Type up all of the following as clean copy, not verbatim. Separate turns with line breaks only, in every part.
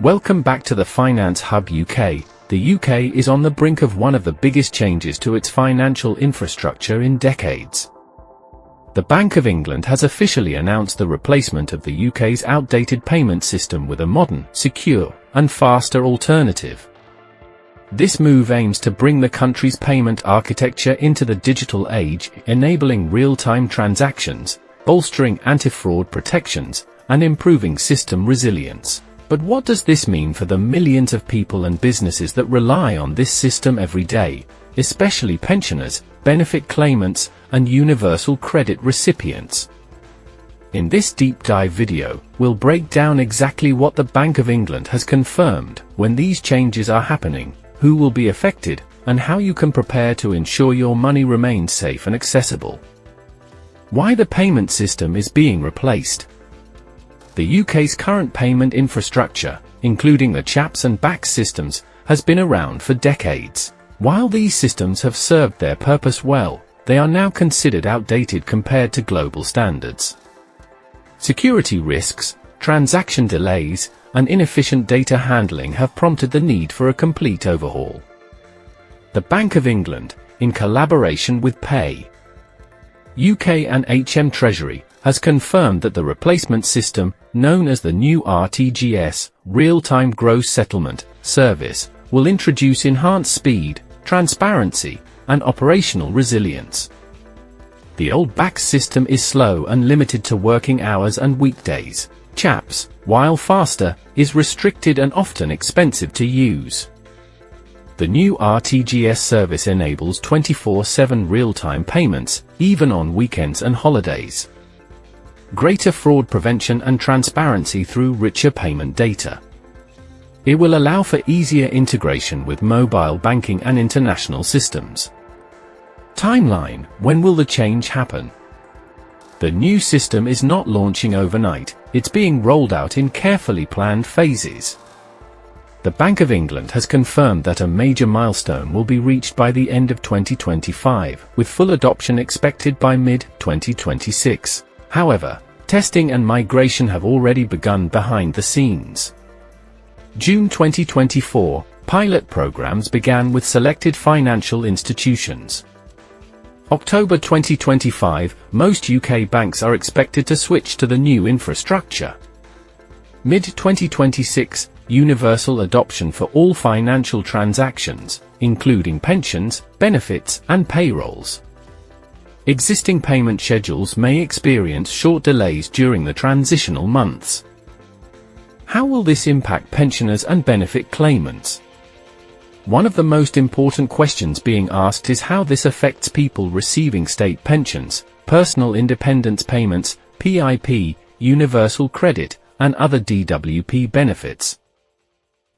Welcome back to the Finance Hub UK. The UK is on the brink of one of the biggest changes to its financial infrastructure in decades. The Bank of England has officially announced the replacement of the UK's outdated payment system with a modern, secure, and faster alternative. This move aims to bring the country's payment architecture into the digital age, enabling real-time transactions, bolstering anti-fraud protections, and improving system resilience. But what does this mean for the millions of people and businesses that rely on this system every day, especially pensioners, benefit claimants, and universal credit recipients? In this deep dive video, we'll break down exactly what the Bank of England has confirmed, when these changes are happening, who will be affected, and how you can prepare to ensure your money remains safe and accessible. Why the payment system is being replaced. The UK's current payment infrastructure, including the CHAPS and BACS systems, has been around for decades. While these systems have served their purpose well, they are now considered outdated compared to global standards. Security risks, transaction delays, and inefficient data handling have prompted the need for a complete overhaul. The Bank of England, in collaboration with Pay UK and Treasury, has confirmed that the replacement system, known as the new RTGS, Real-Time Gross Settlement Service, will introduce enhanced speed, transparency, and operational resilience. The old BACS system is slow and limited to working hours and weekdays. CHAPS, while faster, is restricted and often expensive to use. The new RTGS service enables 24/7 real-time payments, even on weekends and holidays. Greater fraud prevention and transparency through richer payment data. It will allow for easier integration with mobile banking and international systems. Timeline: when will the change happen? The new system is not launching overnight, it's being rolled out in carefully planned phases. The Bank of England has confirmed that a major milestone will be reached by the end of 2025, with full adoption expected by mid-2026. However, testing and migration have already begun behind the scenes. June 2024, pilot programs began with selected financial institutions. October 2025, most UK banks are expected to switch to the new infrastructure. Mid-2026, universal adoption for all financial transactions, including pensions, benefits, and payrolls. Existing payment schedules may experience short delays during the transitional months. How will this impact pensioners and benefit claimants? One of the most important questions being asked is how this affects people receiving state pensions, personal independence payments, PIP, universal credit, and other DWP benefits.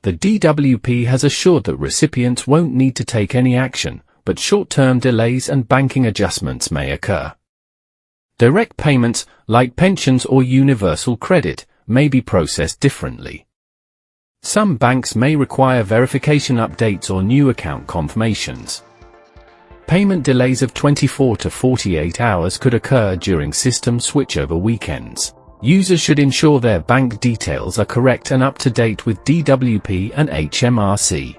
The DWP has assured that recipients won't need to take any action, but short-term delays and banking adjustments may occur. Direct payments, like pensions or universal credit, may be processed differently. Some banks may require verification updates or new account confirmations. Payment delays of 24 to 48 hours could occur during system switchover weekends. Users should ensure their bank details are correct and up to date with DWP and HMRC.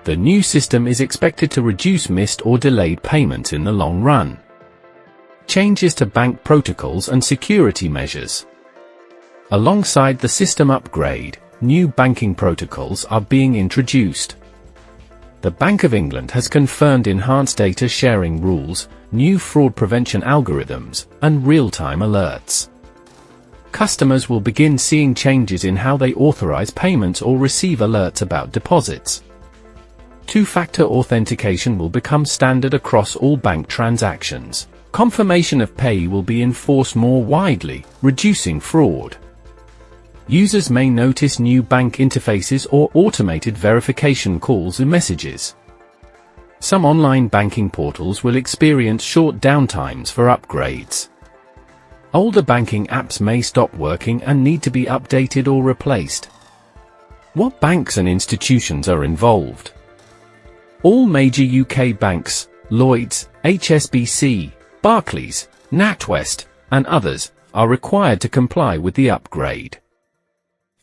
The new system is expected to reduce missed or delayed payments in the long run. Changes to bank protocols and security measures. Alongside the system upgrade, new banking protocols are being introduced. The Bank of England has confirmed enhanced data sharing rules, new fraud prevention algorithms, and real-time alerts. Customers will begin seeing changes in how they authorize payments or receive alerts about deposits. Two-factor authentication will become standard across all bank transactions. Confirmation of pay will be enforced more widely, reducing fraud. Users may notice new bank interfaces or automated verification calls and messages. Some online banking portals will experience short downtimes for upgrades. Older banking apps may stop working and need to be updated or replaced. What banks and institutions are involved? All major UK banks, Lloyds, HSBC, Barclays, NatWest, and others, are required to comply with the upgrade.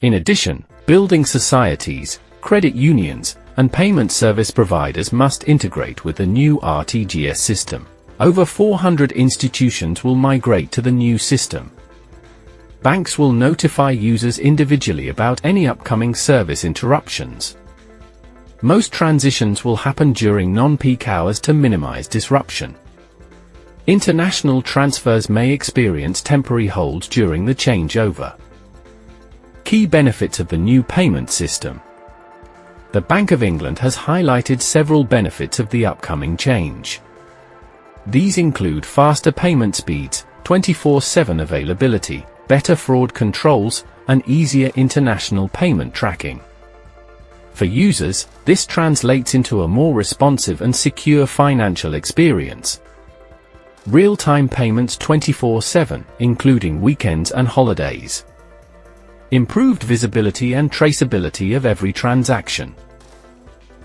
In addition, Building societies, credit unions, and payment service providers must integrate with the new RTGS system. Over 400 institutions will migrate to the new system. Banks will notify users individually about any upcoming service interruptions. Most transitions will happen during non-peak hours to minimize disruption. International transfers may experience temporary holds during the changeover. Key benefits of the new payment system. The Bank of England has highlighted several benefits of the upcoming change. These include faster payment speeds, 24/7 availability, better fraud controls, and easier international payment tracking. For users, this translates into a more responsive and secure financial experience. Real-time payments 24/7, including weekends and holidays. Improved visibility and traceability of every transaction.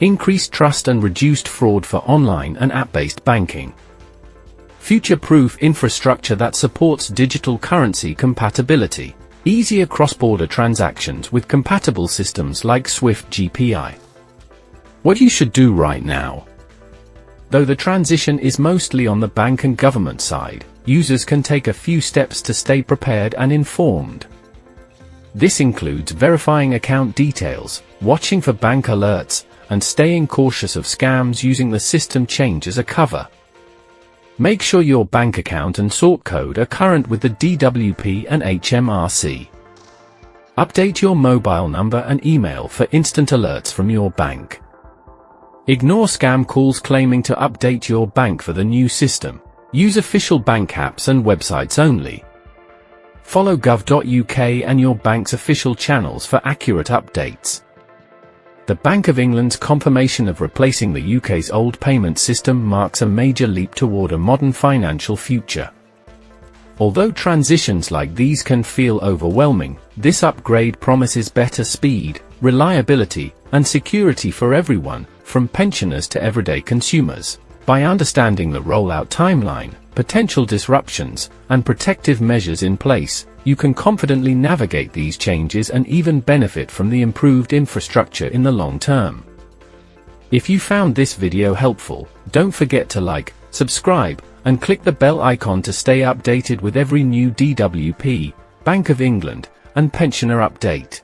Increased trust and reduced fraud for online and app-based banking. Future-proof infrastructure that supports digital currency compatibility. Easier cross-border transactions with compatible systems like SWIFT GPI. What you should do right now. Though the transition is mostly on the bank and government side, users can take a few steps to stay prepared and informed. This includes verifying account details, watching for bank alerts, and staying cautious of scams using the system change as a cover. Make sure your bank account and sort code are current with the DWP and HMRC. Update your mobile number and email for instant alerts from your bank. Ignore scam calls claiming to update your bank for the new system. Use official bank apps and websites only. Follow gov.uk and your bank's official channels for accurate updates. The Bank of England's confirmation of replacing the UK's old payment system marks a major leap toward a modern financial future. Although transitions like these can feel overwhelming, this upgrade promises better speed, reliability, and security for everyone, from pensioners to everyday consumers. By understanding the rollout timeline, potential disruptions, and protective measures in place, you can confidently navigate these changes and even benefit from the improved infrastructure in the long term. If you found this video helpful, don't forget to like, subscribe, and click the bell icon to stay updated with every new DWP, Bank of England, and pensioner update.